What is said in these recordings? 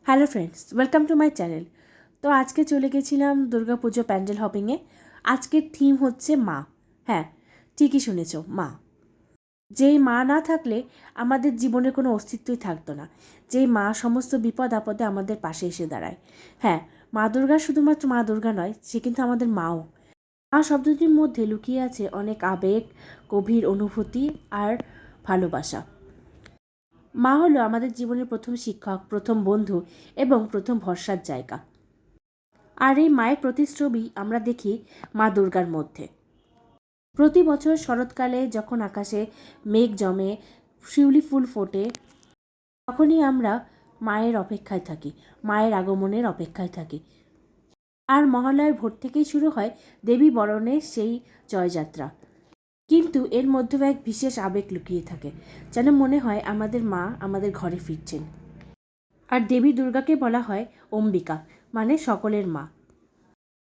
Hello friends, welcome to my channel. তো আজকে চলে গেছিলাম দুর্গাপুজো প্যান্ডেল হপিংয়ে। আজকের থিম হচ্ছে মা। হ্যাঁ, ঠিকই শুনেছ, মা। যেই মা না থাকলে আমাদের জীবনের কোনো অস্তিত্বই থাকতো না। যেই মা সমস্ত বিপদ আপদে আমাদের পাশে এসে দাঁড়ায়। হ্যাঁ, মা দুর্গা শুধুমাত্র মা দুর্গা নয়, সে কিন্তু আমাদের মাও। মা শব্দটির মধ্যে লুকিয়ে আছে অনেক আবেগ, গভীর অনুভূতি আর ভালোবাসা। মা হলো আমাদের জীবনের প্রথম শিক্ষক, প্রথম বন্ধু এবং প্রথম ভরসার জায়গা। আর এই মায়ের প্রতিচ্ছবি আমরা দেখি মা দুর্গার মধ্যে। প্রতি বছর শরৎকালে যখন আকাশে মেঘ জমে, শিউলি ফুল ফোটে, তখনই আমরা মায়ের অপেক্ষায় থাকি, মায়ের আগমনের অপেক্ষায় থাকি। আর মহালয়ার ভোর থেকেই শুরু হয় দেবী বরণের সেই জয়যাত্রা। কিন্তু এর মধ্যেও এক বিশেষ আবেগ লুকিয়ে থাকে, যেন মনে হয় আমাদের মা আমাদের ঘরে ফিরছেন। আর দেবী দুর্গাকে বলা হয় অম্বিকা, মানে সকলের মা।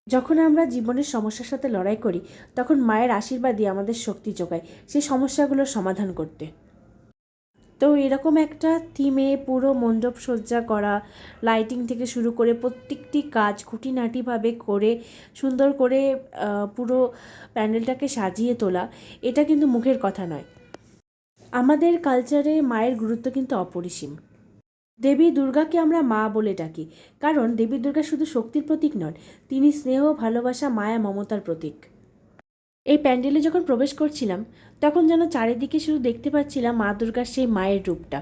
যখন আমরা জীবনের সমস্যার সাথে লড়াই করি, তখন মায়ের আশীর্বাদই আমাদের শক্তি যোগায় সেই সমস্যাগুলোর সমাধান করতে। তো এরকম একটা থিমে পুরো মণ্ডপ সজ্জা করা, লাইটিং থেকে শুরু করে প্রত্যেকটি কাজ খুঁটিনাটিভাবে করে সুন্দর করে পুরো প্যান্ডেলটাকে সাজিয়ে তোলা, এটা কিন্তু মুখের কথা নয়। আমাদের কালচারে মায়ের গুরুত্ব কিন্তু অপরিসীম। দেবী দুর্গাকে আমরা মা বলে ডাকি, কারণ দেবী দুর্গা শুধু শক্তির প্রতীক নন, তিনি স্নেহ, ভালোবাসা, মায়া, মমতার প্রতীক। এই প্যান্ডেলে যখন প্রবেশ করছিলাম, তখন যেন চারিদিকে শুধু দেখতে পাচ্ছিলাম মা দুর্গার সেই মায়ের রূপটা।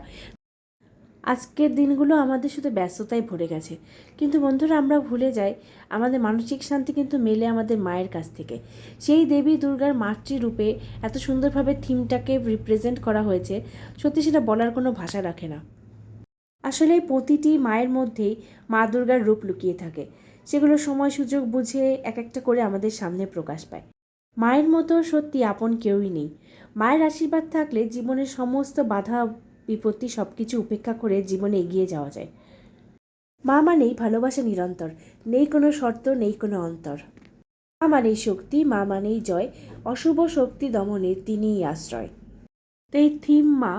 আজকের দিনগুলো আমাদের শুধু ব্যস্ততায় ভরে গেছে, কিন্তু বন্ধুরা আমরা ভুলে যাই আমাদের মানসিক শান্তি কিন্তু মেলে আমাদের মায়ের কাছ থেকে। সেই দেবী দুর্গার মাতৃরূপে এত সুন্দরভাবে থিমটাকে রিপ্রেজেন্ট করা হয়েছে, সত্যি সেটা বলার কোনো ভাষা রাখে না। আসলে প্রতিটি মায়ের মধ্যেই মা দুর্গার রূপ লুকিয়ে থাকে, সেগুলো সময় সুযোগ বুঝে এক একটা করে আমাদের সামনে প্রকাশ পায়। মায়ের মতো সত্যি আপন কেউই নেই। মায়ের আশীর্বাদ থাকলে জীবনের সমস্ত বাধা বিপত্তি সব কিছু উপেক্ষা করে জীবনে এগিয়ে যাওয়া যায়। মা মানেই ভালোবাসা নিরন্তর, নেই কোনো শর্ত, নেই কোনো অন্তর। মা মানেই শক্তি, মা মানেই জয়, অশুভ শক্তি দমনে তিনিই আশ্রয়। তো এই থিম মা,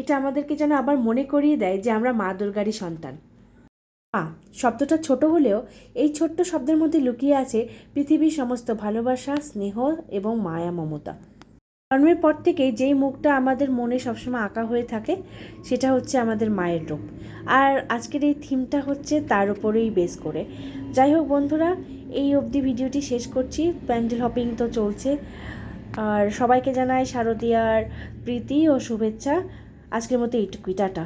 এটা আমাদেরকে যেন আবার মনে করিয়ে দেয় যে আমরা মা দুর্গারই সন্তান। মা শব্দটা ছোট হলেও এই ছোট্ট শব্দের মধ্যে লুকিয়ে আছে পৃথিবীর সমস্ত ভালোবাসা, স্নেহ এবং মায়া, মমতা। জন্মের পর থেকেই যেই মুখটা আমাদের মনে সবসময় আঁকা হয়ে থাকে, সেটা হচ্ছে আমাদের মায়ের রূপ। আর আজকের এই থিমটা হচ্ছে তার উপরেই বেস করে। যাই হোক বন্ধুরা, এই অবধি ভিডিওটি শেষ করছি। প্যান্ডেল হপিং তো চলছে, আর সবাইকে জানাই শারদীয়ার প্রীতি ও শুভেচ্ছা। আজকের মতো এইটুকুই, টাটা।